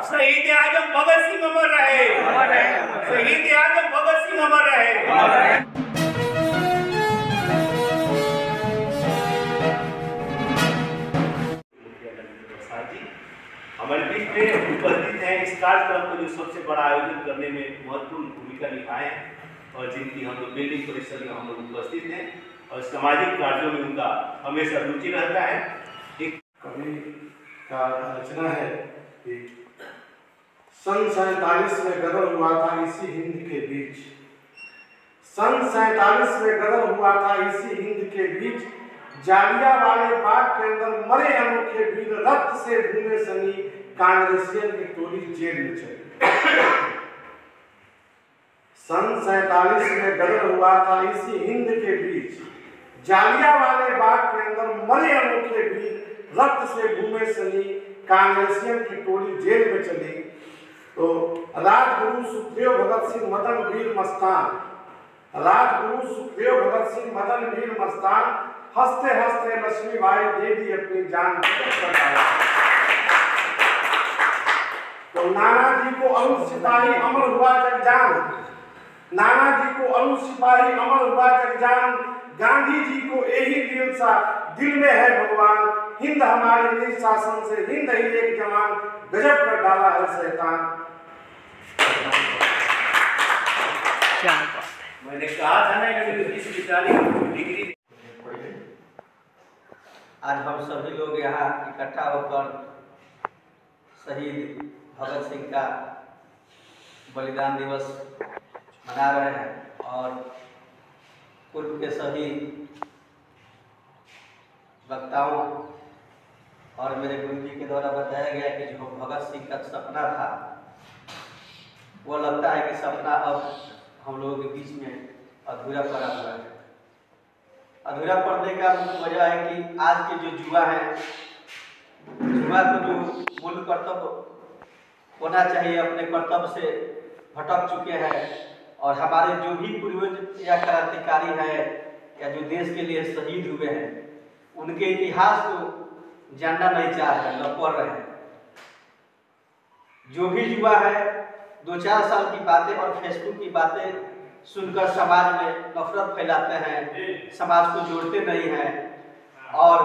शहीद आजम भगत सिंह अमर रहे। शहीद आजम भगत सिंह अमर रहे। हमारे बीच में उपस्थित हैं इस कार्यक्रम को जो सबसे बड़ा आयोजन करने में महत्वपूर्ण भूमिका निभाए हैं और जिनकी हम लोग बिल्डिंग परिसर में हम लोग उपस्थित हैं और सामाजिक कार्यों में उनका हमेशा रुचि रहता है। एक कवि का रचना है कि सन 47 में गदर हुआ था इसी हिंद के बीच, सन 47 में गदर हुआ था इसी हिंद के बीच, जालियांवाले बाग के अंदर मरे अनोखे वीर, रक्त से भूमे सनी कांग्रेसियन की टोली जेल में चली। सन 47 में गदर हुआ था इसी हिंद के बीच, जालियांवाले बाग के अंदर मरे अनोखे वीर, रक्त से भूमे सनी कांग्रेसियन की टोली जेल में चली। तो राजगुरु सुखदेव भगत सिंह मदन वीर मस्तान, राजगुरु सुखदेव भगत सिंह मदन वीर मस्तान, हंसते हंसते लक्ष्मीबाई दे दी अपनी जान। तो नाना जी को अरुण सिपाही अमर हुआ जगजान, नाना जी को अरुण सिपाही अमर हुआ जगजान, गांधी जी को यही दिल सा दिल में है भगवान, हिंद हमारे निज शासन से हिंद ही एक जवान, गजब कर डाला है शैतान। मैंने कहा था ना कि इस विचारी डिग्री। आज हम सभी लोग यहाँ इकट्ठा होकर शहीद भगत सिंह का बलिदान दिवस मना रहे हैं और पूर्व के सभी वक्ताओं और मेरे गुरु जी के द्वारा बताया गया कि जो भगत सिंह का सपना था वो लगता है कि सपना अब हम लोगों के बीच में अधूरा पड़ा हुआ है। अधूरा पड़ने का वजह है कि आज के जो युवा हैं, युवा को जो मूल कर्तव्य होना चाहिए अपने कर्तव्य से भटक चुके हैं और हमारे जो भी पूर्वज या क्रांतिकारी हैं या जो देश के लिए शहीद हुए हैं उनके इतिहास को जानना नहीं चाह रहे हैं, पढ़ रहे हैं। जो भी युवा है 2-4 साल की बातें और फेसबुक की बातें सुनकर समाज में नफरत फैलाते हैं, समाज को जोड़ते नहीं हैं और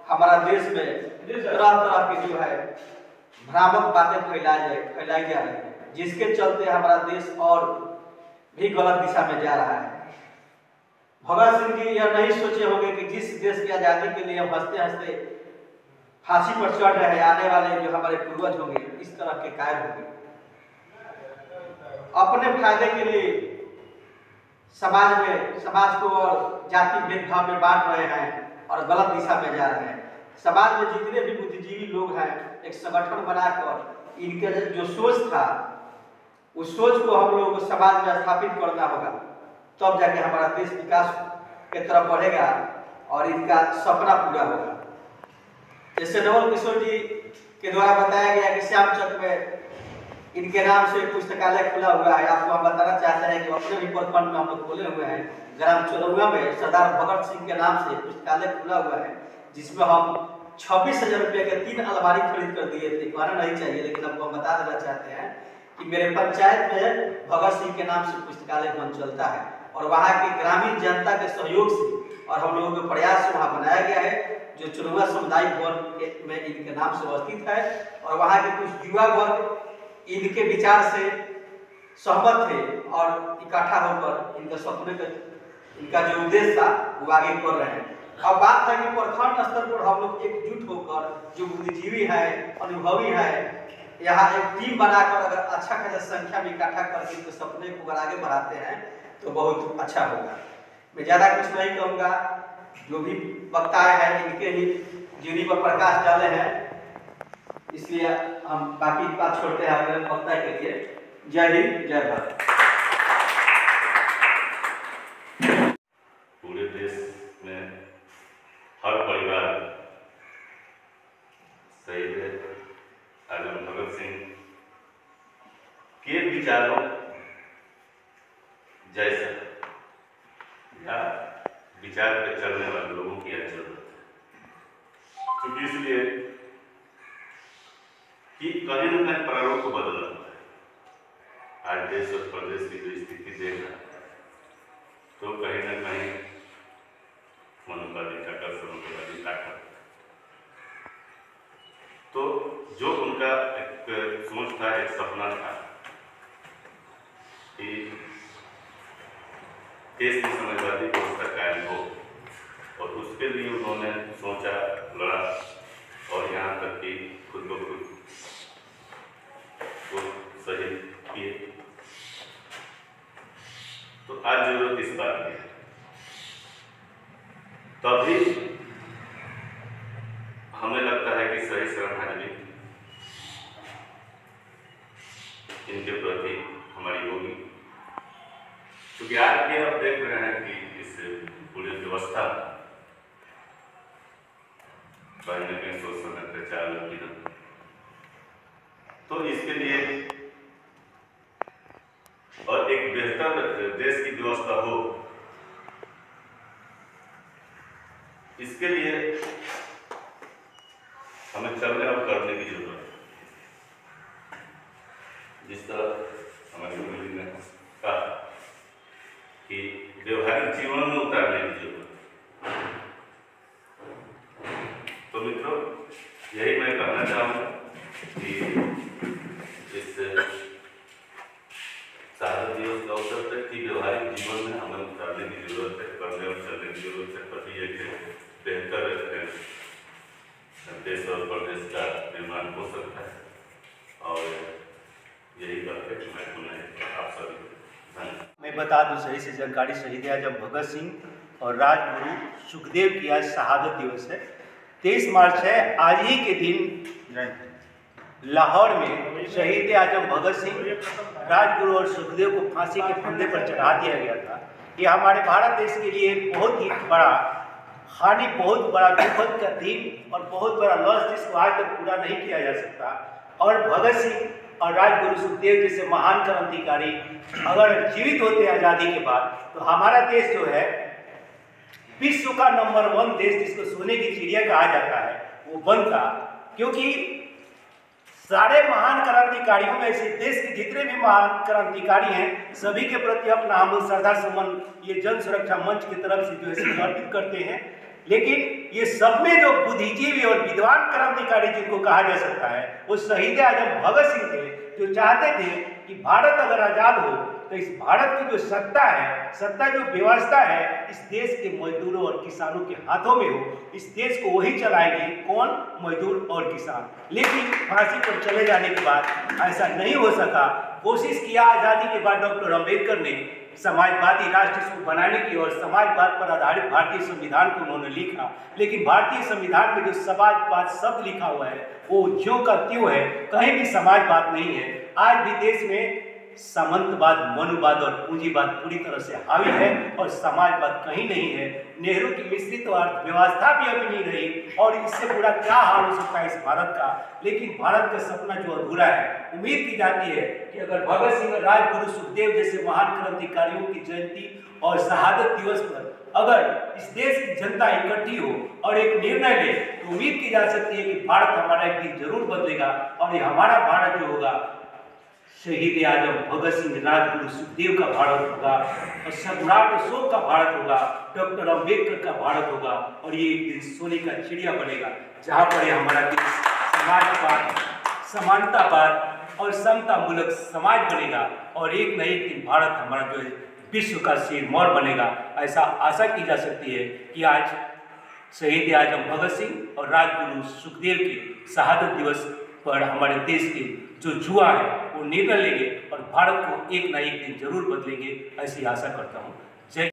हमारा देश में तरह तरह की जो है भ्रामक बातें फैलाई जा रही है, जिसके चलते हमारा देश और भी गलत दिशा में जा रहा है। भगत सिंह जी यह नहीं सोचे होंगे कि जिस देश की आज़ादी के लिए हम हंसते हंसते फांसी पर चढ़ रहे हैं, आने वाले जो हमारे पूर्वज होंगे इस तरह के कायर होंगे। अपने फायदे के लिए समाज को और जाति भेदभाव में बांट रहे हैं और गलत दिशा में जा रहे हैं। समाज में जितने भी बुद्धिजीवी लोग हैं एक संगठन बनाकर इनके जो सोच था उस सोच को हम लोगों को समाज में स्थापित करना होगा, तब जाके हमारा देश विकास की तरफ बढ़ेगा और इनका सपना पूरा होगा। जैसे नवल किशोर जी के द्वारा बताया गया कि श्याम चौक में इनके नाम से पुस्तकालय खुला हुआ है। आपको हम बताना चाहते हैं कि अपने भी प्रखंड में हम लोग खोले हुए हैं। ग्राम चौरौआ में सरदार भगत सिंह के नाम से पुस्तकालय खुला हुआ है, जिसमें हम 26,000 रुपये के 3 अलमारी खरीद कर दिए थे। कहना नहीं चाहिए लेकिन आपको हम बता देना चाहते हैं कि मेरे पंचायत में भगत सिंह के नाम से पुस्तकालय भवन चलता है और वहाँ की ग्रामीण जनता के सहयोग से और हम लोगों के प्रयास से वहाँ बनाया गया है, जो चौरौआ सामुदायिक भवन में इनके नाम से अवस्थित है। और वहाँ के कुछ युवा वर्ग इनके विचार से सहमत थे और इकट्ठा होकर इनके सपने का इनका जो उद्देश्य था वो आगे कर रहे हैं। अब बात है कि प्रखंड स्तर पर हम लोग एकजुट होकर जो बुद्धिजीवी है, अनुभवी है, यहाँ एक टीम बनाकर अगर अच्छा खासा संख्या में इकट्ठा करके इनके सपने को अगर आगे बढ़ाते हैं तो बहुत अच्छा होगा। मैं ज़्यादा कुछ नहीं कहूँगा, जो भी वक्ताएं हैं इनके ही जीवनी पर प्रकाश डाले हैं, इसलिए हम बाकी बात छोड़ते हैं अपने वक्ता के लिए। जय हिंद, जय भारत। पूरे देश में हर परिवार शहीद आजम भगत सिंह के विचारों जैसा या विचार पे चलने वाले लोगों की जरूरत है, क्योंकि इसलिए कि कहीं न कहीं प्रारूप को बदल रहा है। आज देश और प्रदेश की जो स्थिति देख रहा है, तो कहीं न कहीं मनुवादी ताकत, समाजवादी ताकत, तो जो उनका एक सोच था, एक सपना था कि देश की समाजवादी व्यवस्था कायम हो, और उसके लिए उन्होंने सोचा, लड़ा, और यहाँ तक कि खुद ब खुद वो शहीद किए। तो आज जरूरत इस बात की है, तभी हमें लगता है कि सही श्रद्धांजलि इनके प्रति हमारी होगी, क्योंकि आज भी आप देख रहे हैं कि इस पूरी व्यवस्था कहीं न कहीं शोषण, अत्याचार, उत्पीड़न, तो इसके लिए और एक बेहतर देश की व्यवस्था हो, इसके लिए हमें चलने और करने की जरूरत है। जिस तरह हमारे गुरु जी ने कहा कि व्यवहारिक जीवन में उतारने की जरूरत है। तो मित्रों, यही मैं कहना चाहूँगा कि इस शहादत दिवस के अवसर पर कि व्यवहारिक जीवन में हमें उतारने की जरूरत है, करने और चलने की जरूरत है, तभी एक बेहतर देश और प्रदेश का निर्माण हो सकता है। और यही करके मैं पुनः आप सभी धन्यवाद। मैं बता दूं सही से जानकारी, शहीद आजम भगत सिंह और राजगुरु सुखदेव की आज शहादत दिवस है। 23 मार्च है। आज ही के दिन लाहौर में शहीद आजम भगत सिंह, राजगुरु और सुखदेव को फांसी के फंदे पर चढ़ा दिया गया था। ये हमारे भारत देश के लिए बहुत ही बड़ा हानि, बहुत बड़ा दुखद का दिन और बहुत बड़ा लॉस, जिसको आज तक पूरा नहीं किया जा सकता। और भगत सिंह और राजगुरु सुखदेव जैसे महान क्रांतिकारी अगर जीवित होते आज़ादी के बाद, तो हमारा देश जो है विश्व का नंबर 1 देश, जिसको सोने की चिड़िया कहा जाता है, वो बनता। क्योंकि सारे महान क्रांतिकारियों में से देश के जितने भी महान क्रांतिकारी हैं, सभी के प्रति अपना हम लोग श्रद्धा सुमन ये जन सुरक्षा मंच की तरफ से जो है समर्पित करते हैं। लेकिन ये सब में जो बुद्धिजीवी और विद्वान क्रांतिकारी जिनको कहा जा सकता है, वो शहीद आजम भगत सिंह थे, जो चाहते थे कि भारत अगर आज़ाद हो तो इस भारत की जो सत्ता है, सत्ता जो व्यवस्था है, इस देश के मजदूरों और किसानों के हाथों में हो। इस देश को वही चलाएंगे, कौन? मजदूर और किसान। लेकिन फांसी पर चले जाने के बाद ऐसा नहीं हो सका। कोशिश किया आज़ादी के बाद डॉक्टर अम्बेडकर ने समाजवादी राष्ट्र को बनाने की, और समाजवाद पर आधारित भारतीय संविधान को उन्होंने लिखा। लेकिन भारतीय संविधान में जो समाजवाद शब्द लिखा हुआ है वो ज्यों का त्यों है, कहीं भी समाजवाद नहीं है। आज भी देश में सामंतवाद, मनुवाद और पूंजीवाद पूरी तरह से हावी है और समाजवाद कहीं नहीं है। नेहरू की मिश्रित अर्थव्यवस्था भी अभी नहीं रही, और इससे पूरा क्या हाल हो सकता है इस भारत का। लेकिन भारत का सपना जो अधूरा है, उम्मीद की जाती है कि अगर भगत सिंह, राजगुरु सुखदेव जैसे महान क्रांतिकारियों की जयंती और शहादत दिवस पर अगर इस देश की जनता इकट्ठी हो और एक निर्णय ले, तो उम्मीद की जा सकती है कि भारत हमारा एक दिन जरूर बदलेगा। और ये हमारा भारत जो होगा, शहीद आजम भगत सिंह, राजगुरु सुखदेव का भारत होगा, और सम्राट अशोक का भारत होगा, डॉक्टर अम्बेडकर का भारत होगा। और ये एक दिन सोने का चिड़िया बनेगा, जहाँ पर हमारा देश समाजवाद, समानतावाद और समता मूलक समाज बनेगा। और एक न एक दिन भारत हमारा जो है विश्व का सिरमौर बनेगा। ऐसा आशा की जा सकती है कि आज शहीद आजम भगत सिंह और राजगुरु सुखदेव के शहादत दिवस पर हमारे देश के जो युवा है वो निर्णय लेंगे और भारत को एक न एक दिन जरूर बदलेंगे, ऐसी आशा करता हूँ।